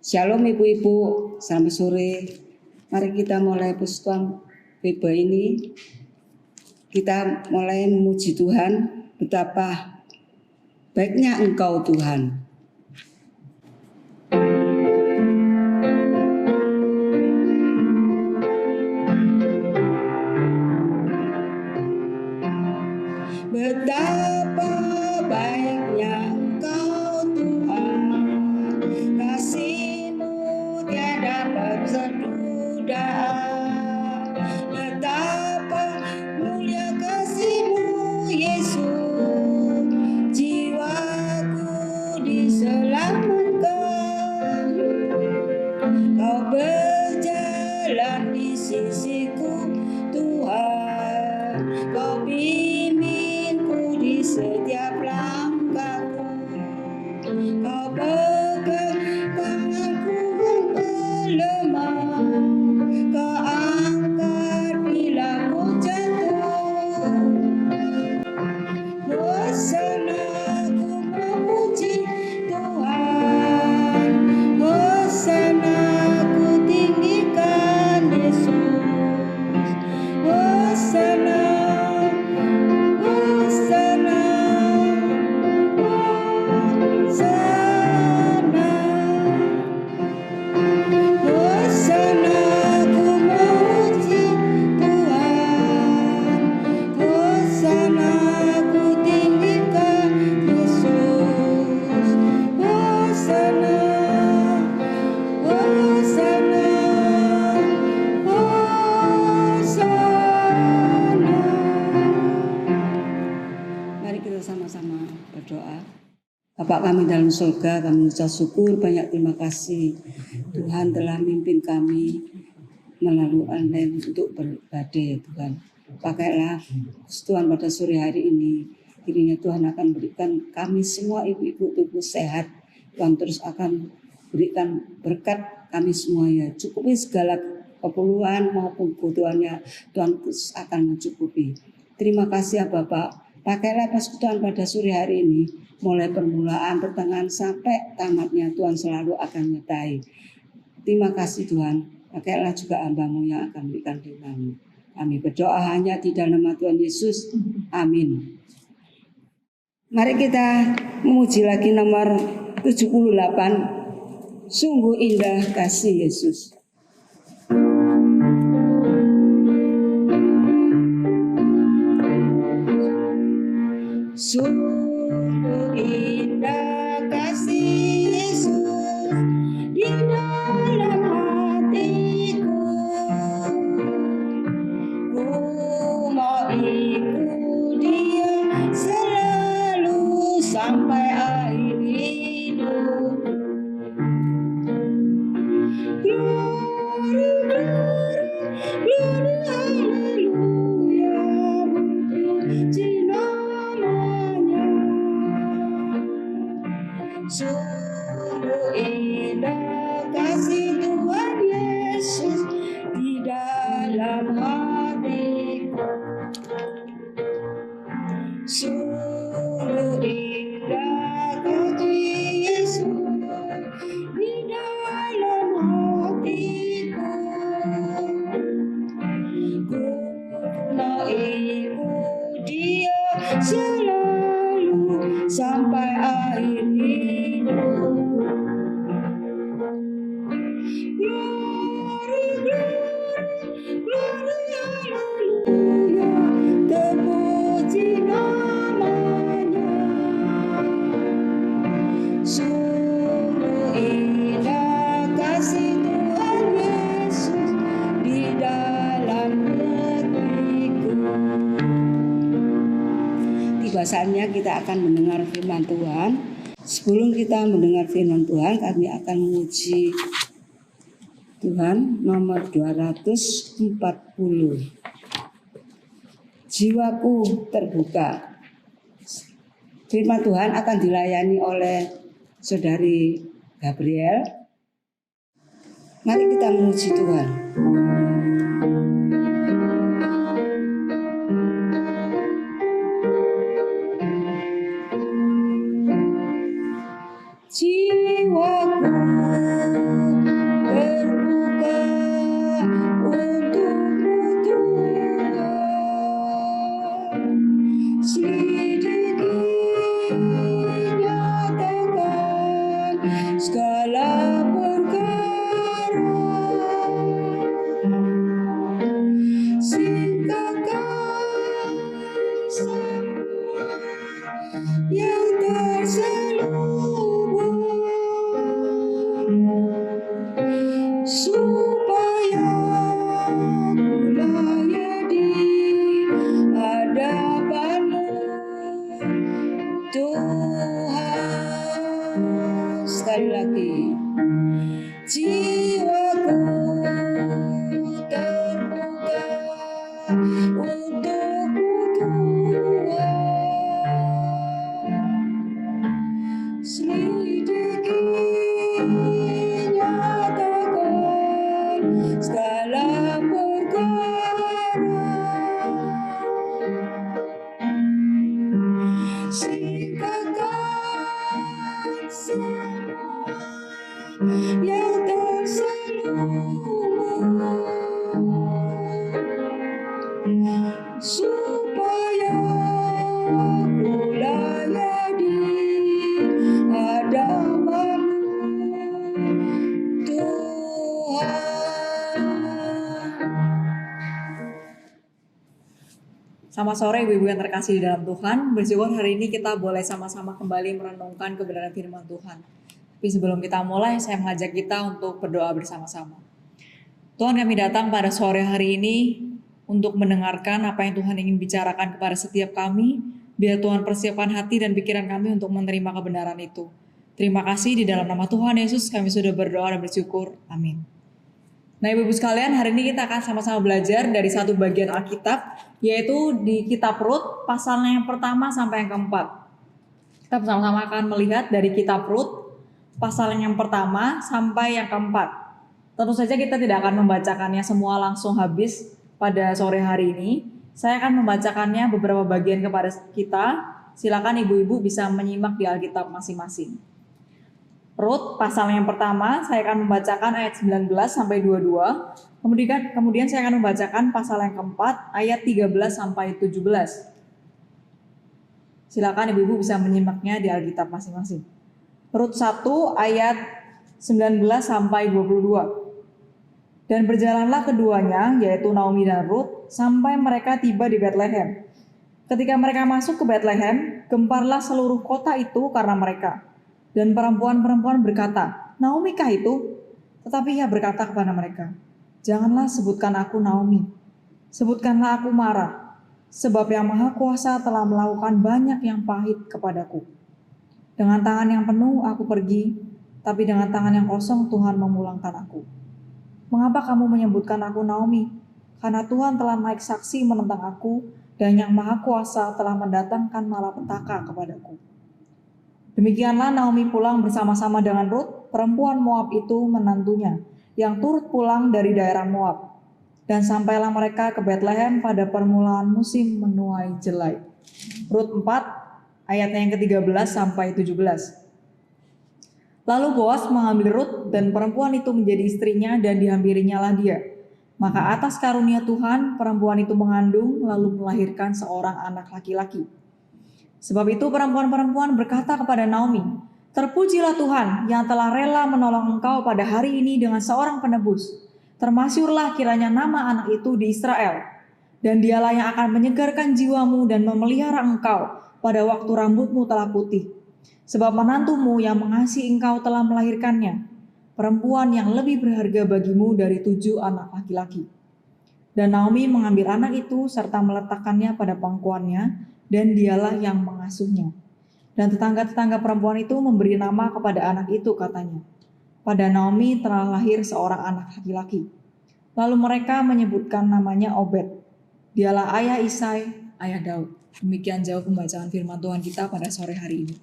Shalom ibu-ibu, selamat sore. Mari kita mulai persekutuan Beba ini. Kita mulai memuji Tuhan, betapa baiknya Engkau Tuhan. Betapa baiknya Engkau Tuhan, kasih-Mu tiada terduga. Betapa mulia kasih-Mu Yesus, jiwaku diselamatkan. Kau berjalan di sisiku Tuhan, Kau bimbingku di setiap langkahku. Kau pegang tanganku yang lemah, Kau angkat bila ku jatuh. Hosana ku memuji Tuhan, Hosana ku tinggikan Yesus. Hosana, Hosana, Hosana. Hosana ku memuji Tuhan, Hosana ku tinggikan Yesus. Hosana, Hosana, Hosana. Mari kita sama-sama berdoa. Bapak kami dalam surga, kami mengucap syukur, banyak terima kasih Tuhan telah memimpin kami melalui online untuk beribadah ya Tuhan. Pakailah Tuhan pada sore hari ini, kiranya Tuhan akan berikan kami semua ibu-ibu tubuh sehat. Tuhan terus akan berikan berkat kami semua ya, cukupi segala keperluan maupun kebutuhannya, Tuhan terus akan mencukupi. Terima kasih ya Bapak. Pakailah persekutuan pada sore hari ini, mulai permulaan, pertengahan sampai tamatnya, Tuhan selalu akan menyertai. Terima kasih Tuhan. Pakailah juga hamba-Mu yang akan berikan firman-Mu. Kami berdoa hanya di dalam nama Tuhan Yesus. Amin. Mari kita memuji lagi nomor 78. Sungguh indah kasih Yesus. Sungguh indah kasih Yesus di dalam hatiku. Ku mau ikut Dia selalu sampai akhir hidup. Glory, glory, glory, haleluya, puji namanya. Sungguh indah kasih Tuhan Yesus di dalam hatiku. Sungguh indah kasih Yesus di dalam hatiku. Ku mau ikut Dia selalu sampai akhir hidup. Glory, glory, glory, haleluya, terpuji namanya. Sungguh indah kasih Tuhan Yesus di dalam hatiku. Tiba saatnya kita akan mendengar firman Tuhan. Sebelum kita mendengar firman Tuhan, kami akan memuji Tuhan nomor 240. Jiwaku terbuka. Firman Tuhan akan dilayani oleh Saudari Gabriel. Mari kita memuji Tuhan. Jiwaku sekali lagi. Jiwaku terbuka untukmu Tuhan. Selidiki, nyatakan segala perkara. Singkapkan semua yang terselubung, supaya ku layak di hadapan-Mu Tuhan. Selamat sore ibu-ibu yang terkasih di dalam Tuhan. Bersyukur hari ini kita boleh sama-sama kembali merenungkan kebenaran firman Tuhan. Tapi sebelum kita mulai, saya mengajak kita untuk berdoa bersama-sama. Tuhan, kami datang pada sore hari ini untuk mendengarkan apa yang Tuhan ingin bicarakan kepada setiap kami. Biar Tuhan persiapkan hati dan pikiran kami untuk menerima kebenaran itu. Terima kasih, di dalam nama Tuhan Yesus kami sudah berdoa dan bersyukur. Amin. Nah ibu-ibu sekalian, hari ini kita akan sama-sama belajar dari satu bagian Alkitab, yaitu di kitab Rut, pasalnya yang pertama sampai yang keempat. Kita bersama-sama akan melihat dari kitab Rut, pasal yang pertama sampai yang keempat. Tentu saja kita tidak akan membacakannya semua langsung habis pada sore hari ini. Saya akan membacakannya beberapa bagian kepada kita. Silakan ibu-ibu bisa menyimak di Alkitab masing-masing. Rut pasal yang pertama, saya akan membacakan ayat 19 sampai 22. Kemudian saya akan membacakan pasal yang keempat, ayat 13 sampai 17. Silakan ibu-ibu bisa menyimaknya di Alkitab masing-masing. Rut 1 ayat 19 sampai 22. Dan berjalanlah keduanya, yaitu Naomi dan Rut, sampai mereka tiba di Betlehem. Ketika mereka masuk ke Betlehem, gemparlah seluruh kota itu karena mereka. Dan perempuan-perempuan berkata, Naomi kah itu? Tetapi ia berkata kepada mereka, janganlah sebutkan aku Naomi, sebutkanlah aku Mara, sebab yang Maha Kuasa telah melakukan banyak yang pahit kepadaku. Dengan tangan yang penuh aku pergi, tapi dengan tangan yang kosong Tuhan memulangkan aku. Mengapa kamu menyebutkan aku Naomi? Karena Tuhan telah naik saksi menentang aku, dan yang Maha Kuasa telah mendatangkan malapetaka kepadaku. Demikianlah Naomi pulang bersama-sama dengan Rut, perempuan Moab itu menantunya, yang turut pulang dari daerah Moab. Dan sampailah mereka ke Betlehem pada permulaan musim menuai jelai. Rut 4, ayatnya yang ke-13 sampai 17. Lalu Boas mengambil Rut dan perempuan itu menjadi istrinya dan dihampirinya lah dia. Maka atas karunia Tuhan, perempuan itu mengandung lalu melahirkan seorang anak laki-laki. Sebab itu perempuan-perempuan berkata kepada Naomi, terpujilah Tuhan yang telah rela menolong engkau pada hari ini dengan seorang penebus. Termasyurlah kiranya nama anak itu di Israel. Dan dialah yang akan menyegarkan jiwamu dan memelihara engkau pada waktu rambutmu telah putih. Sebab menantumu yang mengasihi engkau telah melahirkannya, perempuan yang lebih berharga bagimu dari 7 anak laki-laki. Dan Naomi mengambil anak itu serta meletakkannya pada pangkuannya, dan dialah yang mengasuhnya. Dan tetangga-tetangga perempuan itu memberi nama kepada anak itu, katanya, pada Naomi telah lahir seorang anak laki-laki. Lalu mereka menyebutkan namanya Obed. Dialah ayah Isai, ayah Daud. Demikian jauh pembacaan firman Tuhan kita pada sore hari ini.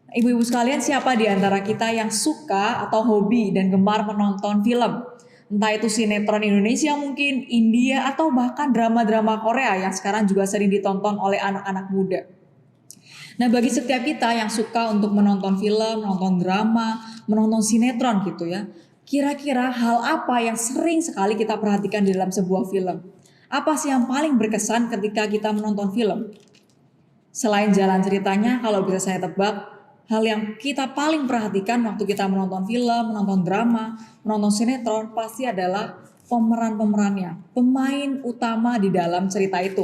Ibu-ibu sekalian, siapa di antara kita yang suka atau hobi dan gemar menonton film? Entah itu sinetron Indonesia mungkin, India, atau bahkan drama-drama Korea yang sekarang juga sering ditonton oleh anak-anak muda. Nah, bagi setiap kita yang suka untuk menonton film, menonton drama, menonton sinetron gitu ya, kira-kira hal apa yang sering sekali kita perhatikan di dalam sebuah film? Apa sih yang paling berkesan ketika kita menonton film? Selain jalan ceritanya, kalau bisa saya tebak, hal yang kita paling perhatikan waktu kita menonton film, menonton drama, menonton sinetron pasti adalah pemeran-pemerannya, pemain utama di dalam cerita itu.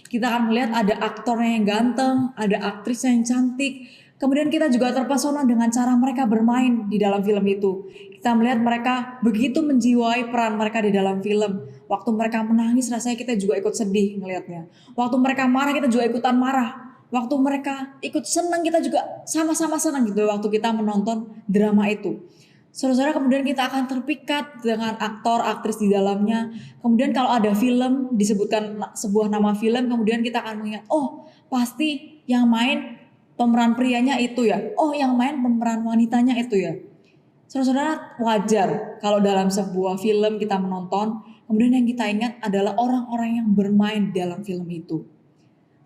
Kita akan melihat ada aktornya yang ganteng, ada aktrisnya yang cantik, kemudian kita juga terpesona dengan cara mereka bermain di dalam film itu. Kita melihat mereka begitu menjiwai peran mereka di dalam film. Waktu mereka menangis rasanya kita juga ikut sedih melihatnya. Waktu mereka marah kita juga ikutan marah. Waktu mereka ikut senang, kita juga sama-sama senang gitu waktu kita menonton drama itu. Saudara-saudara, kemudian kita akan terpikat dengan aktor, aktris di dalamnya. Kemudian kalau ada film, disebutkan sebuah nama film, kemudian kita akan mengingat, oh pasti yang main pemeran prianya itu ya. Oh yang main pemeran wanitanya itu ya. Saudara-saudara, wajar kalau dalam sebuah film kita menonton, kemudian yang kita ingat adalah orang-orang yang bermain di dalam film itu.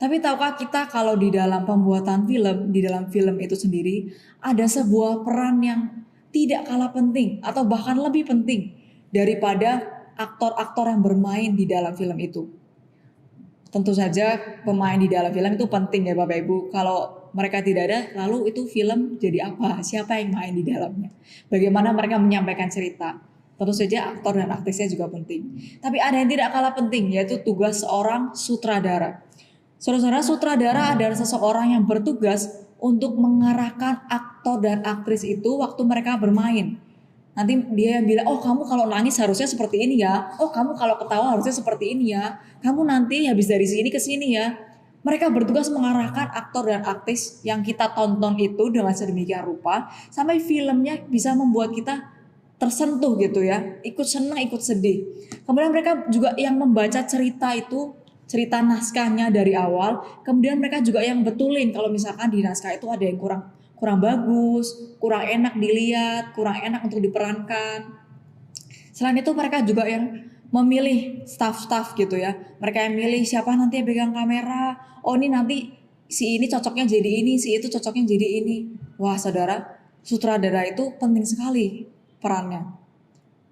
Tapi tahukah kita kalau di dalam pembuatan film, di dalam film itu sendiri, ada sebuah peran yang tidak kalah penting atau bahkan lebih penting daripada aktor-aktor yang bermain di dalam film itu. Tentu saja pemain di dalam film itu penting ya Bapak Ibu. Kalau mereka tidak ada, lalu itu film jadi apa? Siapa yang main di dalamnya? Bagaimana mereka menyampaikan cerita? Tentu saja aktor dan aktrisnya juga penting. Tapi ada yang tidak kalah penting, yaitu tugas seorang sutradara. Saudara-saudara, sutradara adalah seseorang yang bertugas untuk mengarahkan aktor dan aktris itu waktu mereka bermain. Nanti dia yang bilang, oh kamu kalau nangis harusnya seperti ini ya. Oh kamu kalau ketawa harusnya seperti ini ya. Kamu nanti habis dari sini ke sini ya. Mereka bertugas mengarahkan aktor dan aktris yang kita tonton itu dengan sedemikian rupa sampai filmnya bisa membuat kita tersentuh gitu ya. Ikut senang, ikut sedih. Kemudian mereka juga yang membaca cerita itu, cerita naskahnya dari awal. Kemudian mereka juga yang betulin kalau misalkan di naskah itu ada yang kurang bagus, kurang enak dilihat, kurang enak untuk diperankan. Selain itu mereka juga yang memilih staff-staff gitu ya. Mereka yang milih siapa nanti yang pegang kamera. Oh ini nanti si ini cocoknya jadi ini, si itu cocoknya jadi ini. Wah saudara, sutradara itu penting sekali perannya.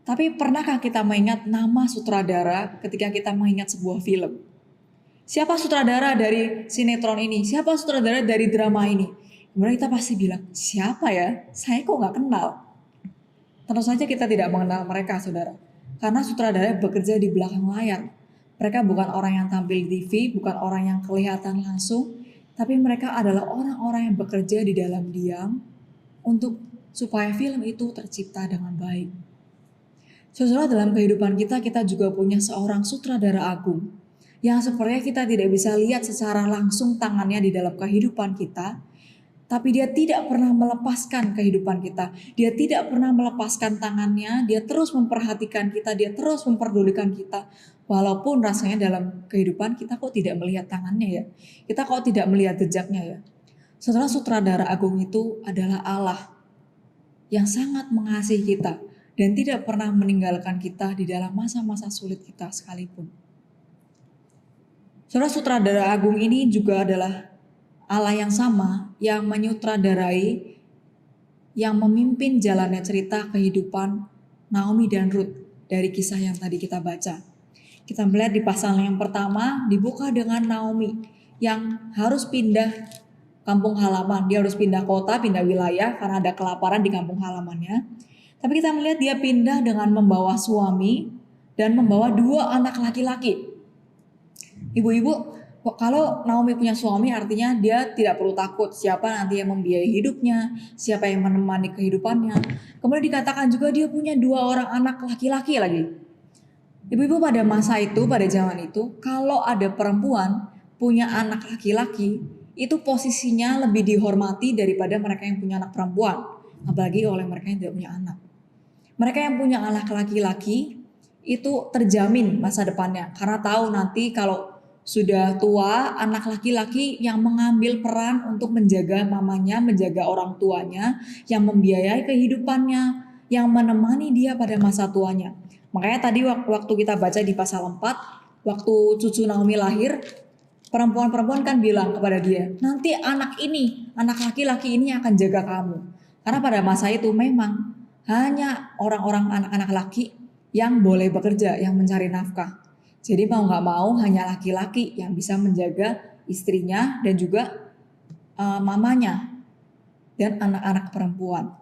Tapi pernahkah kita mengingat nama sutradara ketika kita mengingat sebuah film? Siapa sutradara dari sinetron ini? Siapa sutradara dari drama ini? Kemudian kita pasti bilang, siapa ya? Saya kok nggak kenal. Tentu saja kita tidak mengenal mereka, saudara. Karena sutradara bekerja di belakang layar. Mereka bukan orang yang tampil di TV, bukan orang yang kelihatan langsung, tapi mereka adalah orang-orang yang bekerja di dalam diam untuk supaya film itu tercipta dengan baik. Saudara, dalam kehidupan kita juga punya seorang sutradara agung yang sepertinya kita tidak bisa lihat secara langsung tangannya di dalam kehidupan kita, tapi dia tidak pernah melepaskan kehidupan kita. Dia tidak pernah melepaskan tangannya, dia terus memperhatikan kita, dia terus memperdulikan kita. Walaupun rasanya dalam kehidupan kita kok tidak melihat tangannya ya. Kita kok tidak melihat jejaknya ya. Saudara, sutradara agung itu adalah Allah yang sangat mengasihi kita dan tidak pernah meninggalkan kita di dalam masa-masa sulit kita sekalipun. Saudara, sutradara agung ini juga adalah Allah yang sama yang menyutradarai, yang memimpin jalannya cerita kehidupan Naomi dan Ruth dari kisah yang tadi kita baca. Kita melihat di pasal yang pertama dibuka dengan Naomi yang harus pindah kampung halaman. Dia harus pindah kota, pindah wilayah karena ada kelaparan di kampung halamannya. Tapi kita melihat dia pindah dengan membawa suami dan membawa 2 anak laki-laki. Ibu-ibu, kalau Naomi punya suami artinya dia tidak perlu takut siapa nanti yang membiayai hidupnya, siapa yang menemani kehidupannya. Kemudian dikatakan juga dia punya 2 orang anak laki-laki lagi. Ibu-ibu, pada masa itu, pada zaman itu, kalau ada perempuan punya anak laki-laki, itu posisinya lebih dihormati daripada mereka yang punya anak perempuan, apalagi oleh mereka yang tidak punya anak. Mereka yang punya anak laki-laki itu terjamin masa depannya, karena tahu nanti kalau sudah tua, anak laki-laki yang mengambil peran untuk menjaga mamanya, menjaga orang tuanya, yang membiayai kehidupannya, yang menemani dia pada masa tuanya. Makanya tadi waktu kita baca di pasal 4, waktu cucu Naomi lahir, perempuan-perempuan kan bilang kepada dia, nanti anak laki-laki ini akan jaga kamu. Karena pada masa itu memang hanya orang-orang anak-anak laki yang boleh bekerja, yang mencari nafkah. Jadi mau gak mau hanya laki-laki yang bisa menjaga istrinya dan juga mamanya dan anak-anak perempuan.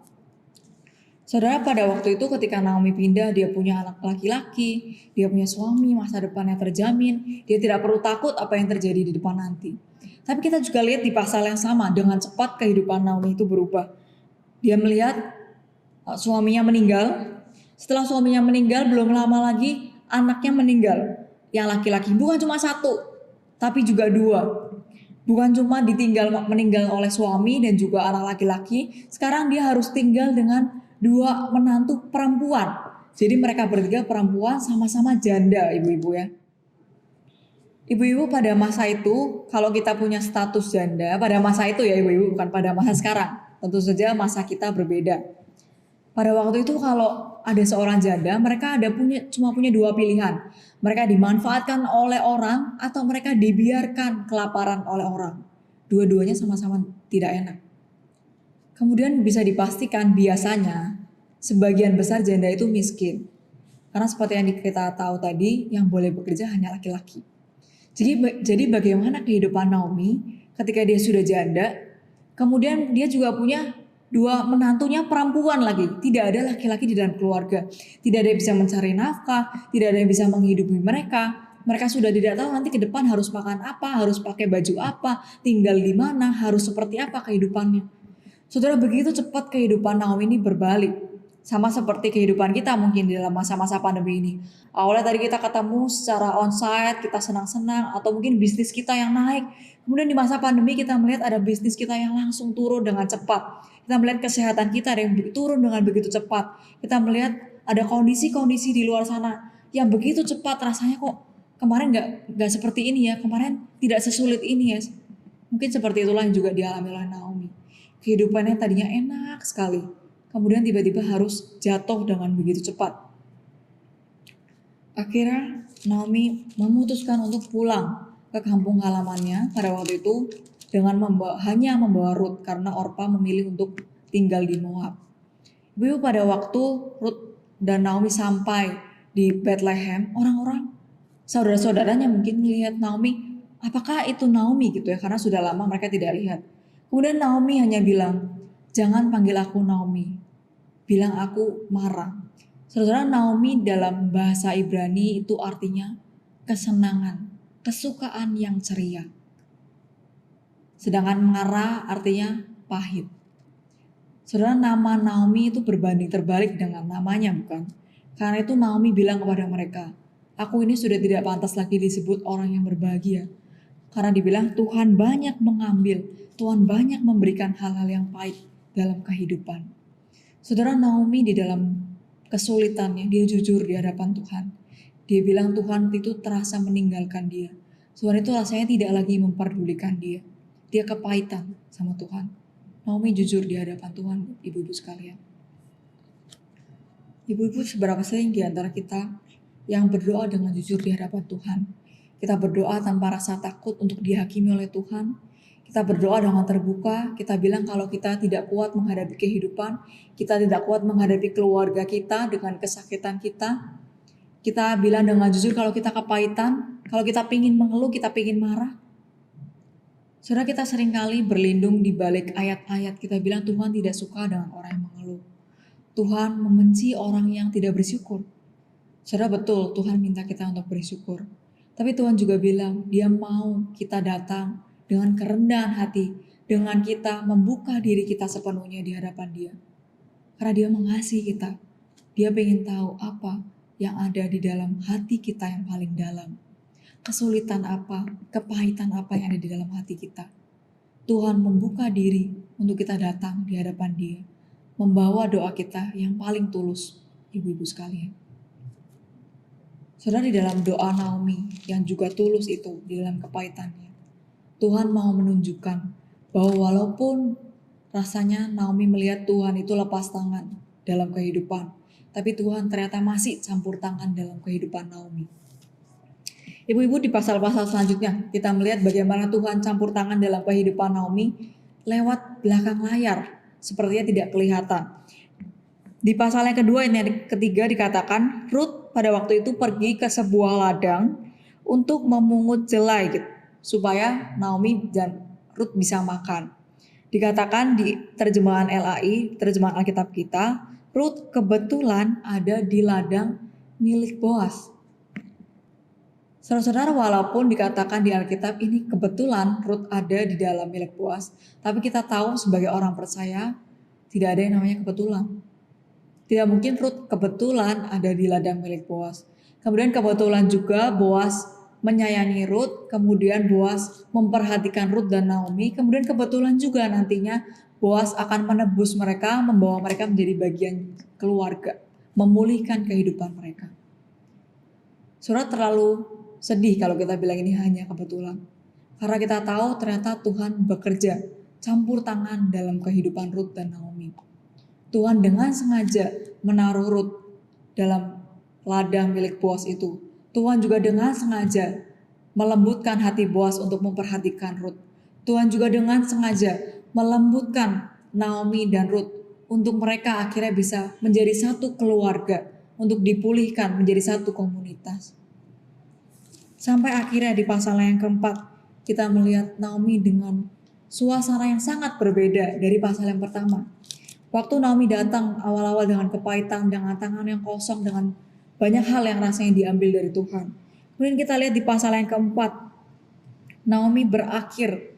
Saudara, pada waktu itu ketika Naomi pindah, dia punya anak laki-laki, dia punya suami, masa depannya terjamin, dia tidak perlu takut apa yang terjadi di depan nanti. Tapi kita juga lihat di pasal yang sama, dengan cepat kehidupan Naomi itu berubah. Dia melihat suaminya meninggal, setelah suaminya meninggal belum lama lagi anaknya meninggal. Yang laki-laki bukan cuma 1, tapi juga 2. Bukan cuma meninggal oleh suami dan juga anak laki-laki, sekarang dia harus tinggal dengan 2 menantu perempuan. Jadi mereka bertiga perempuan sama-sama janda, ibu-ibu ya. Ibu-ibu pada masa itu, kalau kita punya status janda, pada masa itu ya ibu-ibu, bukan pada masa sekarang. Tentu saja masa kita berbeda. Pada waktu itu kalau ada seorang janda, mereka cuma punya 2 pilihan. Mereka dimanfaatkan oleh orang atau mereka dibiarkan kelaparan oleh orang. Dua-duanya sama-sama tidak enak. Kemudian bisa dipastikan biasanya sebagian besar janda itu miskin. Karena seperti yang kita tahu tadi, yang boleh bekerja hanya laki-laki. Jadi bagaimana kehidupan Naomi ketika dia sudah janda, kemudian dia juga punya 2 menantunya perempuan lagi. Tidak ada laki-laki di dalam keluarga. Tidak ada yang bisa mencari nafkah, tidak ada yang bisa menghidupi mereka. Mereka sudah tidak tahu nanti ke depan harus makan apa, harus pakai baju apa, tinggal di mana, harus seperti apa kehidupannya. Saudara, begitu cepat kehidupan Naomi ini berbalik. Sama seperti kehidupan kita mungkin di dalam masa-masa pandemi ini. Awalnya tadi kita ketemu secara onsite, kita senang-senang, atau mungkin bisnis kita yang naik. Kemudian di masa pandemi kita melihat ada bisnis kita yang langsung turun dengan cepat. Kita melihat kesehatan kita ada yang turun dengan begitu cepat. Kita melihat ada kondisi-kondisi di luar sana yang begitu cepat, rasanya kok kemarin nggak seperti ini ya, kemarin tidak sesulit ini ya. Mungkin seperti itulah yang juga dialami oleh Naomi. Kehidupannya tadinya enak sekali, kemudian tiba-tiba harus jatuh dengan begitu cepat. Akhirnya Naomi memutuskan untuk pulang ke kampung halamannya pada waktu itu dengan hanya membawa Ruth karena Orpa memilih untuk tinggal di Moab. Ibu pada waktu Ruth dan Naomi sampai di Bethlehem, orang-orang saudara-saudaranya mungkin melihat Naomi, apakah itu Naomi gitu ya, karena sudah lama mereka tidak lihat. Kemudian Naomi hanya bilang, jangan panggil aku Naomi, bilang aku Mara. Saudara, Naomi dalam bahasa Ibrani itu artinya kesenangan, kesukaan yang ceria. Sedangkan Mara artinya pahit. Saudara, nama Naomi itu berbanding terbalik dengan namanya bukan? Karena itu Naomi bilang kepada mereka, aku ini sudah tidak pantas lagi disebut orang yang berbahagia. Karena dibilang Tuhan banyak mengambil, Tuhan banyak memberikan hal-hal yang pahit dalam kehidupan. Saudara, Naomi di dalam kesulitannya, dia jujur di hadapan Tuhan. Dia bilang Tuhan itu terasa meninggalkan dia. Tuhan itu rasanya tidak lagi memperdulikan dia. Dia kepahitan sama Tuhan. Naomi jujur di hadapan Tuhan, ibu-ibu sekalian. Ibu-ibu, seberapa sering di antara kita yang berdoa dengan jujur di hadapan Tuhan? Kita berdoa tanpa rasa takut untuk dihakimi oleh Tuhan. Kita berdoa dengan terbuka. Kita bilang kalau kita tidak kuat menghadapi kehidupan, kita tidak kuat menghadapi keluarga kita dengan kesakitan kita. Kita bilang dengan jujur kalau kita kepahitan, kalau kita pingin mengeluh, kita pingin marah. Saudara, kita seringkali berlindung di balik ayat-ayat. Kita bilang Tuhan tidak suka dengan orang yang mengeluh. Tuhan membenci orang yang tidak bersyukur. Saudara, betul Tuhan minta kita untuk bersyukur. Tapi Tuhan juga bilang dia mau kita datang dengan kerendahan hati, dengan kita membuka diri kita sepenuhnya di hadapan dia. Karena dia mengasihi kita. Dia ingin tahu apa yang ada di dalam hati kita yang paling dalam. Kesulitan apa, kepahitan apa yang ada di dalam hati kita. Tuhan membuka diri untuk kita datang di hadapan dia. Membawa doa kita yang paling tulus, ibu-ibu sekalian. Saudara, di dalam doa Naomi yang juga tulus itu, di dalam kepahitannya, Tuhan mau menunjukkan bahwa walaupun rasanya Naomi melihat Tuhan itu lepas tangan dalam kehidupan, tapi Tuhan ternyata masih campur tangan dalam kehidupan Naomi. Ibu-ibu, di pasal-pasal selanjutnya kita melihat bagaimana Tuhan campur tangan dalam kehidupan Naomi lewat belakang layar, sepertinya tidak kelihatan. Di pasal yang kedua ini yang ketiga dikatakan Ruth pada waktu itu pergi ke sebuah ladang untuk memungut jelai gitu, supaya Naomi dan Ruth bisa makan. Dikatakan di terjemahan LAI, terjemahan Alkitab kita, Ruth kebetulan ada di ladang milik Boas. Saudara-saudara, walaupun dikatakan di Alkitab ini kebetulan Ruth ada di dalam milik Boas, tapi kita tahu sebagai orang percaya tidak ada yang namanya kebetulan. Tidak mungkin Ruth kebetulan ada di ladang milik Boas. Kemudian kebetulan juga Boas menyayangi Ruth, kemudian Boas memperhatikan Ruth dan Naomi, kemudian kebetulan juga nantinya Boas akan menebus mereka, membawa mereka menjadi bagian keluarga, memulihkan kehidupan mereka. Saudara, terlalu sedih kalau kita bilang ini hanya kebetulan. Karena kita tahu ternyata Tuhan bekerja campur tangan dalam kehidupan Ruth dan Naomi. Tuhan dengan sengaja menaruh Ruth dalam ladang milik Boas itu. Tuhan juga dengan sengaja melembutkan hati Boas untuk memperhatikan Ruth. Tuhan juga dengan sengaja melembutkan Naomi dan Ruth untuk mereka akhirnya bisa menjadi satu keluarga, untuk dipulihkan menjadi satu komunitas. Sampai akhirnya di pasal yang keempat kita melihat Naomi dengan suasana yang sangat berbeda dari pasal yang pertama. Waktu Naomi datang awal-awal dengan kepahitan, dengan tangan yang kosong, dengan banyak hal yang rasanya diambil dari Tuhan. Kemudian kita lihat di pasal yang keempat, Naomi berakhir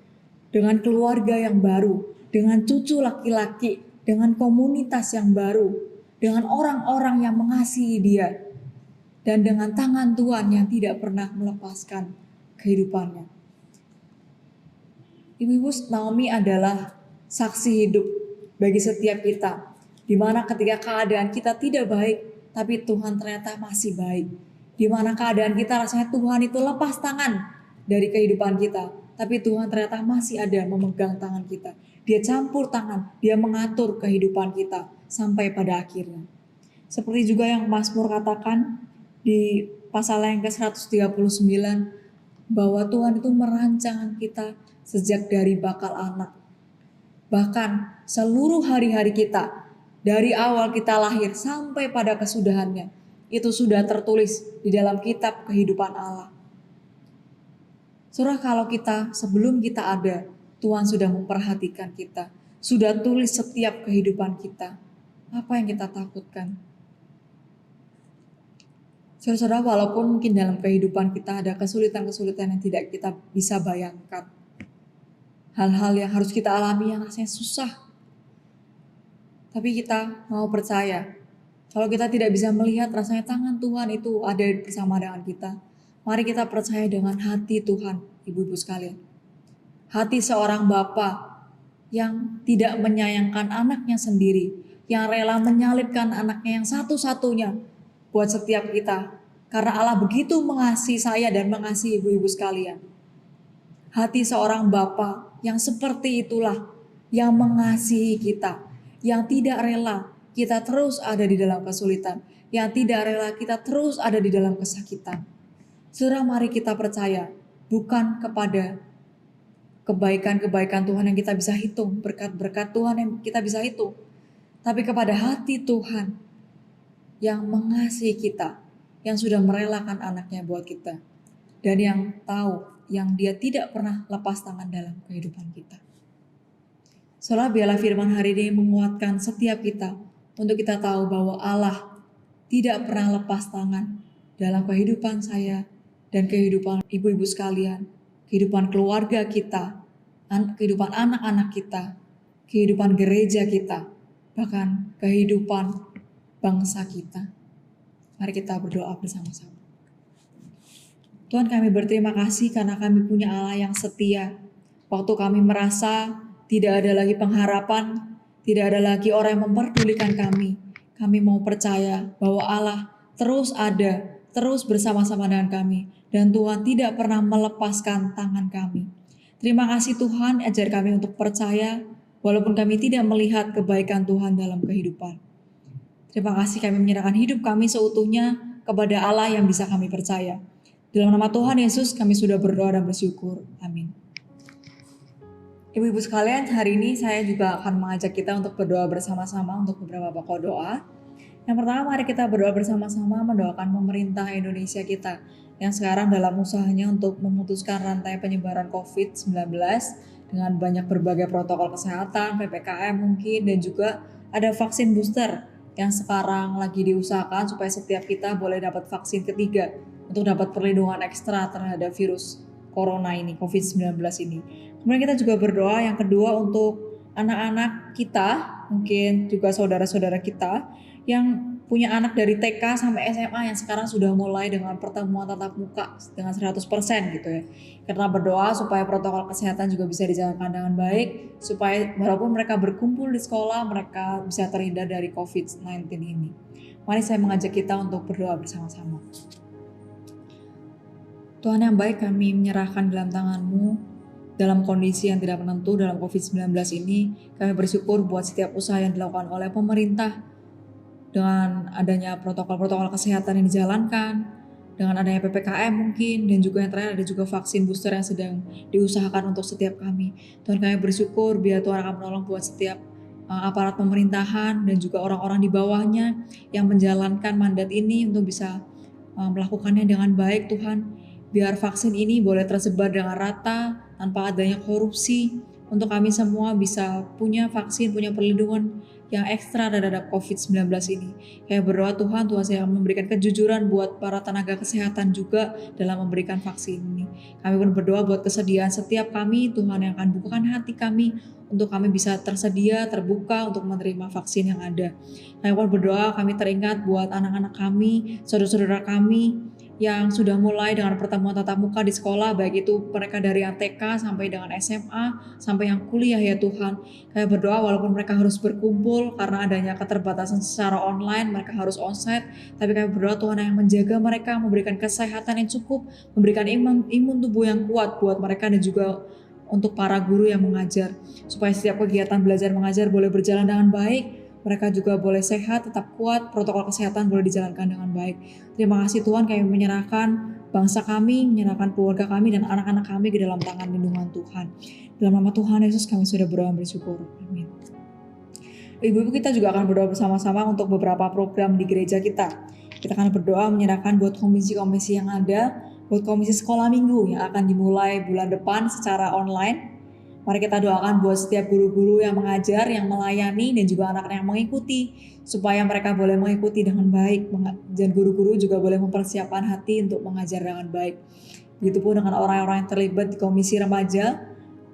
dengan keluarga yang baru, dengan cucu laki-laki, dengan komunitas yang baru, dengan orang-orang yang mengasihi dia, dan dengan tangan Tuhan yang tidak pernah melepaskan kehidupannya. Ibu-ibu, Naomi adalah saksi hidup bagi setiap kita, di mana ketika keadaan kita tidak baik, tapi Tuhan ternyata masih baik. Di mana keadaan kita rasanya Tuhan itu lepas tangan dari kehidupan kita, tapi Tuhan ternyata masih ada memegang tangan kita. Dia campur tangan, dia mengatur kehidupan kita sampai pada akhirnya. Seperti juga yang Mazmur katakan di pasal yang ke-139, bahwa Tuhan itu merancang kita sejak dari bakal anak. Bahkan seluruh hari-hari kita, dari awal kita lahir sampai pada kesudahannya, itu sudah tertulis di dalam kitab kehidupan Allah. Saudara, kalau kita sebelum kita ada, Tuhan sudah memperhatikan kita, sudah tulis setiap kehidupan kita. Apa yang kita takutkan? Saudara-saudara, walaupun mungkin dalam kehidupan kita ada kesulitan-kesulitan yang tidak kita bisa bayangkan, hal-hal yang harus kita alami yang rasanya susah, tapi kita mau percaya, kalau kita tidak bisa melihat rasanya tangan Tuhan itu ada bersama dengan kita, mari kita percaya dengan hati Tuhan, ibu-ibu sekalian. Hati seorang bapa yang tidak menyayangkan anaknya sendiri, yang rela menyalibkan anaknya yang satu-satunya buat setiap kita. Karena Allah begitu mengasihi saya dan mengasihi ibu-ibu sekalian. Hati seorang bapa yang seperti itulah yang mengasihi kita, yang tidak rela kita terus ada di dalam kesulitan, yang tidak rela kita terus ada di dalam kesakitan. Saudara, mari kita percaya bukan kepada kebaikan-kebaikan Tuhan yang kita bisa hitung, berkat-berkat Tuhan yang kita bisa hitung, tapi kepada hati Tuhan yang mengasihi kita, yang sudah merelakan anaknya buat kita, dan yang tahu, yang dia tidak pernah lepas tangan dalam kehidupan kita. Saudara, biarlah firman hari ini menguatkan setiap kita, untuk kita tahu bahwa Allah tidak pernah lepas tangan dalam kehidupan saya, dan kehidupan ibu-ibu sekalian, kehidupan keluarga kita, kehidupan anak-anak kita, kehidupan gereja kita, bahkan kehidupan bangsa kita. Mari kita berdoa bersama-sama. Tuhan, kami berterima kasih karena kami punya Allah yang setia. Waktu kami merasa tidak ada lagi pengharapan, tidak ada lagi orang yang memperdulikan kami mau percaya bahwa Allah terus ada, terus bersama-sama dengan kami, dan Tuhan tidak pernah melepaskan tangan kami. Terima kasih Tuhan, ajar kami untuk percaya walaupun kami tidak melihat kebaikan Tuhan dalam kehidupan. Terima kasih kami menyerahkan hidup kami seutuhnya kepada Allah yang bisa kami percaya. Dalam nama Tuhan Yesus kami sudah berdoa dan bersyukur. Amin. Ibu-ibu sekalian, hari ini saya juga akan mengajak kita untuk berdoa bersama-sama untuk beberapa pokok doa. Yang pertama, mari kita berdoa bersama-sama mendoakan pemerintah Indonesia kita yang sekarang dalam usahanya untuk memutuskan rantai penyebaran COVID-19 dengan banyak berbagai protokol kesehatan, PPKM mungkin, dan juga ada vaksin booster yang sekarang lagi diusahakan supaya setiap kita boleh dapat vaksin ketiga untuk dapat perlindungan ekstra terhadap virus corona ini, COVID-19 ini. Kemudian kita juga berdoa yang kedua untuk anak-anak kita, mungkin juga saudara-saudara kita yang punya anak dari TK sampai SMA yang sekarang sudah mulai dengan pertemuan tatap muka dengan 100% gitu ya. Karena berdoa supaya protokol kesehatan juga bisa dijalankan dengan baik, supaya walaupun mereka berkumpul di sekolah, mereka bisa terhindar dari COVID-19 ini. Mari saya mengajak kita untuk berdoa bersama-sama. Tuhan yang baik, kami menyerahkan dalam tangan-Mu dalam kondisi yang tidak menentu dalam COVID-19 ini. Kami bersyukur buat setiap usaha yang dilakukan oleh pemerintah, dengan adanya protokol-protokol kesehatan yang dijalankan, dengan adanya PPKM mungkin, dan juga yang terakhir ada juga vaksin booster yang sedang diusahakan untuk setiap kami. Tuhan, kami bersyukur biar Tuhan akan menolong buat setiap aparat pemerintahan dan juga orang-orang di bawahnya yang menjalankan mandat ini untuk bisa melakukannya dengan baik Tuhan. Biar vaksin ini boleh tersebar dengan rata tanpa adanya korupsi, untuk kami semua bisa punya vaksin, punya perlindungan yang ekstra terhadap COVID-19 ini. Kayak berdoa Tuhan saya memberikan kejujuran buat para tenaga kesehatan juga dalam memberikan vaksin ini. Kami pun berdoa buat kesediaan setiap kami, Tuhan yang akan bukakan hati kami untuk kami bisa tersedia, terbuka untuk menerima vaksin yang ada. Kami pun berdoa, kami teringat buat anak-anak kami, saudara-saudara kami yang sudah mulai dengan pertemuan tatap muka di sekolah, baik itu mereka dari yang TK sampai dengan SMA, sampai yang kuliah ya Tuhan. Kami berdoa walaupun mereka harus berkumpul karena adanya keterbatasan secara online, mereka harus onsite, tapi kami berdoa Tuhan yang menjaga mereka, memberikan kesehatan yang cukup, memberikan imun tubuh yang kuat buat mereka dan juga untuk para guru yang mengajar, supaya setiap kegiatan belajar mengajar boleh berjalan dengan baik. Mereka juga boleh sehat, tetap kuat, protokol kesehatan boleh dijalankan dengan baik. Terima kasih Tuhan, kami menyerahkan bangsa kami, menyerahkan keluarga kami dan anak-anak kami ke dalam tangan lindungan Tuhan. Dalam nama Tuhan Yesus kami sudah berdoa bersyukur. Amin. Ibu-ibu, kita juga akan berdoa bersama-sama untuk beberapa program di gereja kita. Kita akan berdoa menyerahkan buat komisi-komisi yang ada, buat komisi sekolah minggu yang akan dimulai bulan depan secara online. Mari kita doakan buat setiap guru-guru yang mengajar, yang melayani, dan juga anak-anak yang mengikuti, supaya mereka boleh mengikuti dengan baik, dan guru-guru juga boleh mempersiapkan hati untuk mengajar dengan baik. Begitupun dengan orang-orang yang terlibat di komisi remaja.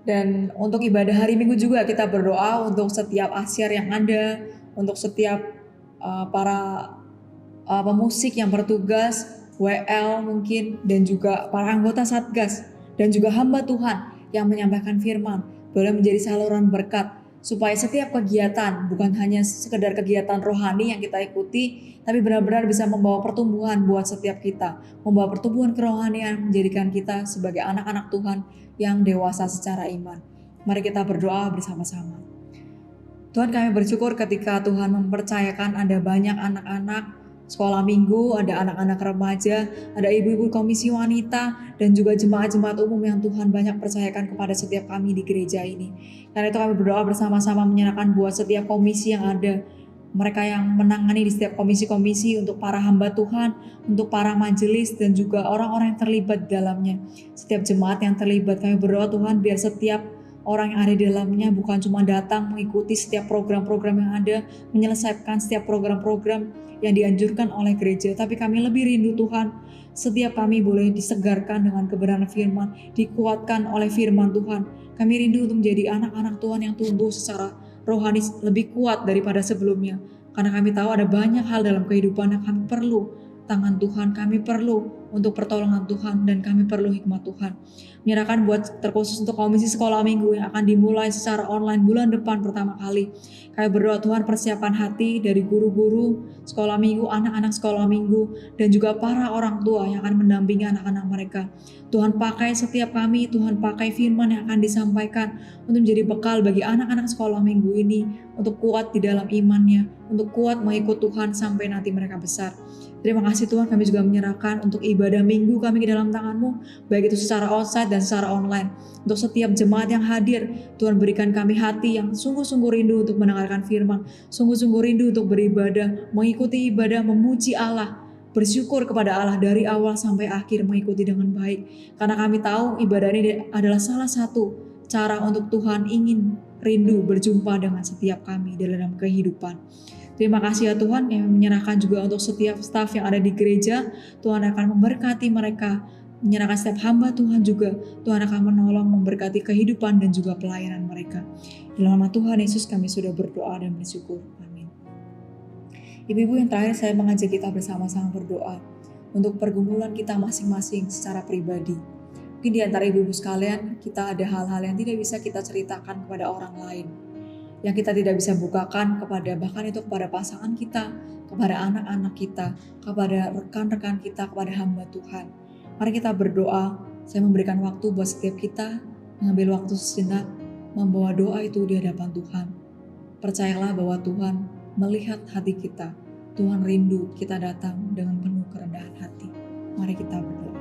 Dan untuk ibadah hari Minggu juga kita berdoa untuk setiap asyar yang ada, untuk setiap para pemusik yang bertugas, WL mungkin, dan juga para anggota Satgas, dan juga hamba Tuhan yang menyampaikan firman, boleh menjadi saluran berkat, supaya setiap kegiatan bukan hanya sekedar kegiatan rohani yang kita ikuti, tapi benar-benar bisa membawa pertumbuhan buat setiap kita, membawa pertumbuhan kerohanian, menjadikan kita sebagai anak-anak Tuhan yang dewasa secara iman. Mari kita berdoa bersama-sama. Tuhan, kami bersyukur ketika Tuhan mempercayakan ada banyak anak-anak sekolah minggu, ada anak-anak remaja, ada ibu-ibu komisi wanita, dan juga jemaat-jemaat umum yang Tuhan banyak percayakan kepada setiap kami di gereja ini. Karena itu kami berdoa bersama-sama menyerahkan buat setiap komisi yang ada, mereka yang menangani di setiap komisi-komisi, untuk para hamba Tuhan, untuk para majelis, dan juga orang-orang yang terlibat di dalamnya. Setiap jemaat yang terlibat, kami berdoa Tuhan biar setiap orang yang ada di dalamnya bukan cuma datang mengikuti setiap program-program yang ada, menyelesaikan setiap program-program yang dianjurkan oleh gereja, tapi kami lebih rindu Tuhan, setiap kami boleh disegarkan dengan kebenaran firman, dikuatkan oleh firman Tuhan. Kami rindu untuk menjadi anak-anak Tuhan yang tumbuh secara rohani lebih kuat daripada sebelumnya, karena kami tahu ada banyak hal dalam kehidupan yang kami perlu tangan Tuhan, kami perlu untuk pertolongan Tuhan, dan kami perlu hikmat Tuhan. Menyerahkan buat terkhusus untuk komisi sekolah minggu yang akan dimulai secara online bulan depan pertama kali. Kami berdoa Tuhan persiapan hati dari guru-guru sekolah minggu, anak-anak sekolah minggu, dan juga para orang tua yang akan mendampingi anak-anak mereka. Tuhan pakai setiap kami, Tuhan pakai firman yang akan disampaikan untuk menjadi bekal bagi anak-anak sekolah minggu ini, untuk kuat di dalam imannya, untuk kuat mengikut Tuhan sampai nanti mereka besar. Terima kasih Tuhan, kami juga menyerahkan untuk ibadah minggu kami ke dalam tangan-Mu, baik itu secara onsite dan secara online. Untuk setiap jemaat yang hadir, Tuhan berikan kami hati yang sungguh-sungguh rindu untuk mendengarkan firman, sungguh-sungguh rindu untuk beribadah, mengikuti ibadah, memuji Allah, bersyukur kepada Allah dari awal sampai akhir, mengikuti dengan baik. Karena kami tahu ibadah ini adalah salah satu cara untuk Tuhan ingin rindu berjumpa dengan setiap kami dalam kehidupan. Terima kasih ya Tuhan, yang menyerahkan juga untuk setiap staf yang ada di gereja. Tuhan akan memberkati mereka, menyerahkan setiap hamba Tuhan juga. Tuhan akan menolong, memberkati kehidupan dan juga pelayanan mereka. Dalam nama Tuhan Yesus kami sudah berdoa dan bersyukur. Amin. Ibu-ibu, yang terakhir saya mengajak kita bersama-sama berdoa untuk pergumulan kita masing-masing secara pribadi. Mungkin di antara ibu-ibu sekalian, kita ada hal-hal yang tidak bisa kita ceritakan kepada orang lain, yang kita tidak bisa bukakan bahkan itu kepada pasangan kita, kepada anak-anak kita, kepada rekan-rekan kita, kepada hamba Tuhan. Mari kita berdoa. Saya memberikan waktu buat setiap kita mengambil waktu sejenak, membawa doa itu di hadapan Tuhan. Percayalah bahwa Tuhan melihat hati kita. Tuhan rindu kita datang dengan penuh kerendahan hati. Mari kita berdoa.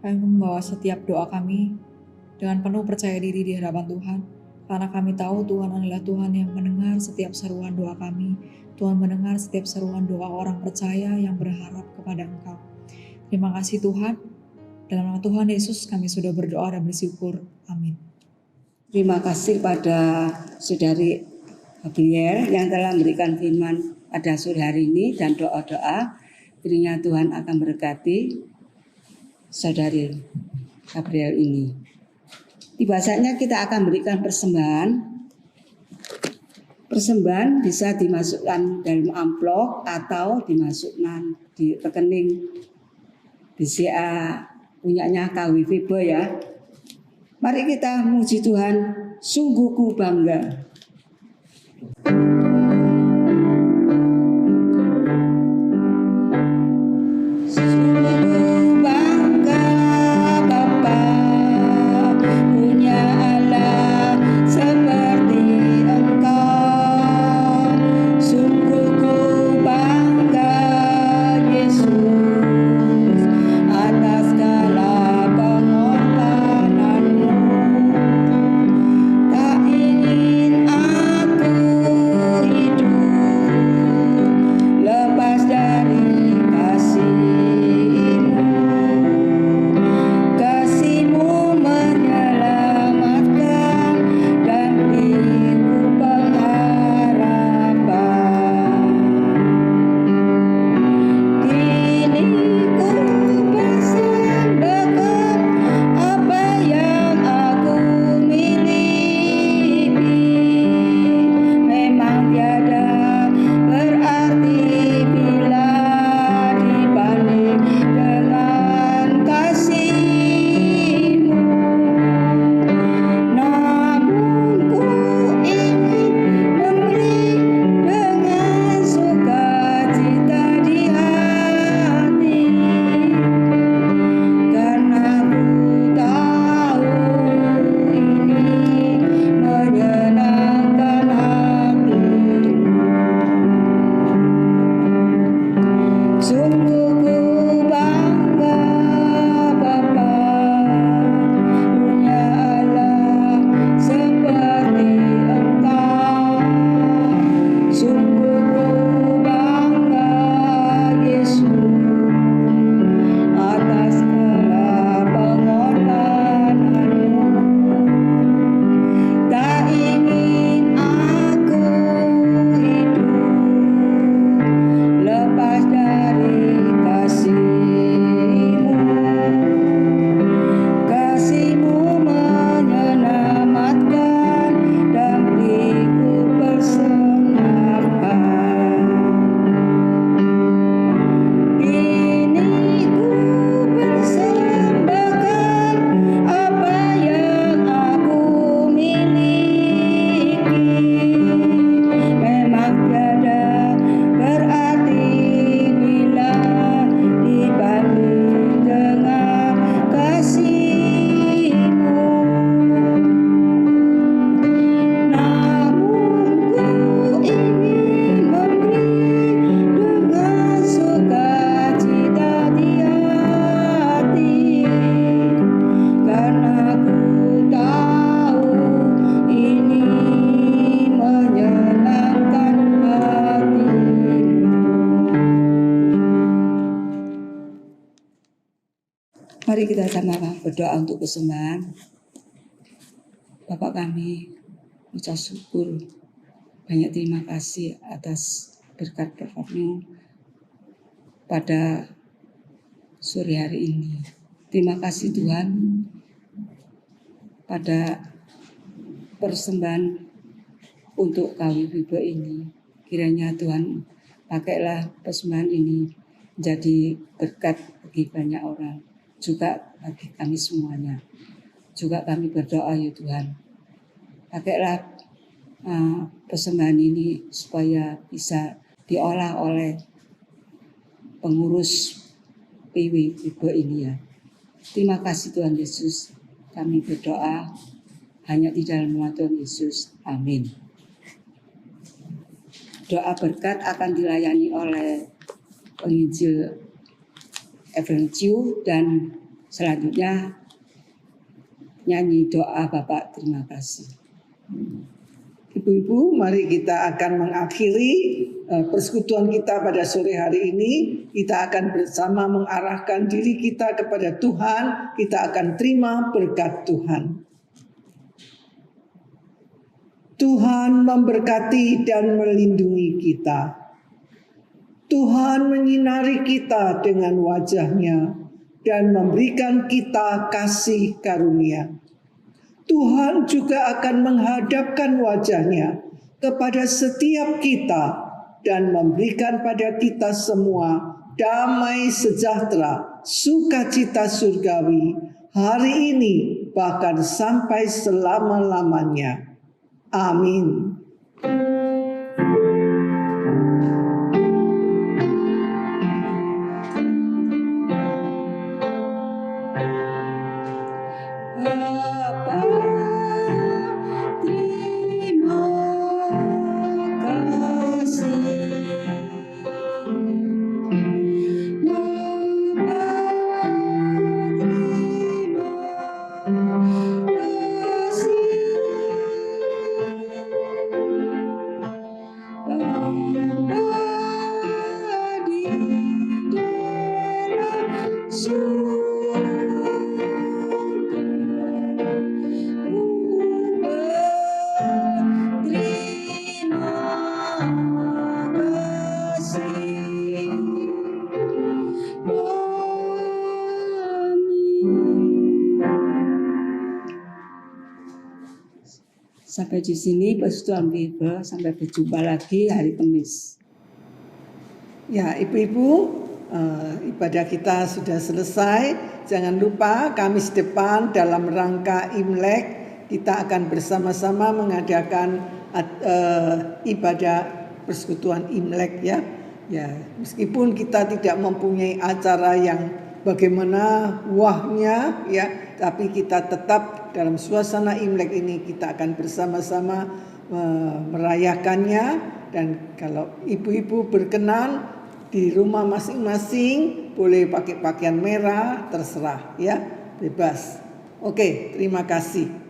Kami membawa setiap doa kami dengan penuh percaya diri di hadapan Tuhan, karena kami tahu Tuhan adalah Tuhan yang mendengar setiap seruan doa kami. Tuhan mendengar setiap seruan doa orang percaya yang berharap kepada Engkau. Terima kasih Tuhan. Dalam nama Tuhan Yesus kami sudah berdoa dan bersyukur. Amin. Terima kasih pada Saudari Gabriel yang telah memberikan firman pada sore hari ini dan doa-doa. Kiranya Tuhan akan berkati Saudari Gabriel ini. Tiba saatnya kita akan berikan persembahan. Persembahan bisa dimasukkan dalam amplop atau dimasukkan di rekening BCA punyanya KW Fibo ya. Mari kita muji Tuhan, sungguh ku bangga. Tak ingin aku hidup Mari kita sama-sama berdoa untuk persembahan. Bapak kami ucap syukur, banyak terima kasih atas berkat-berkat-Mu pada sore hari ini. Terima kasih Tuhan pada persembahan untuk KW Vibo ini. Kiranya Tuhan pakailah persembahan ini menjadi berkat bagi banyak orang, juga bagi kami semuanya. Juga kami berdoa ya Tuhan, pakailah persembahan ini supaya bisa diolah oleh pengurus PW Vibo ini ya. Terima kasih Tuhan Yesus. Kami berdoa hanya di dalam nama Tuhan Yesus. Amin. Doa berkat akan dilayani oleh penginjil Evangelio dan selanjutnya nyanyi doa Bapak terima kasih. Ibu-ibu, mari kita akan mengakhiri persekutuan kita pada sore hari ini. Kita akan bersama mengarahkan diri kita kepada Tuhan. Kita akan terima berkat Tuhan. Tuhan memberkati dan melindungi kita. Tuhan menyinari kita dengan wajah-Nya dan memberikan kita kasih karunia. Tuhan juga akan menghadapkan wajah-Nya kepada setiap kita dan memberikan pada kita semua damai sejahtera, sukacita surgawi hari ini bahkan sampai selama-lamanya. Amin. Sampai di sini persekutuan Vibo, sampai berjumpa lagi hari Kamis. Ya, ibu-ibu, ibadah kita sudah selesai. Jangan lupa Kamis depan dalam rangka Imlek kita akan bersama-sama mengadakan ibadah persekutuan Imlek ya. Ya, meskipun kita tidak mempunyai acara yang bagaimana wahnya ya, tapi kita tetap dalam suasana Imlek ini kita akan bersama-sama merayakannya. Dan kalau ibu-ibu berkenan di rumah masing-masing boleh pakai pakaian merah, terserah ya, bebas. Oke, terima kasih.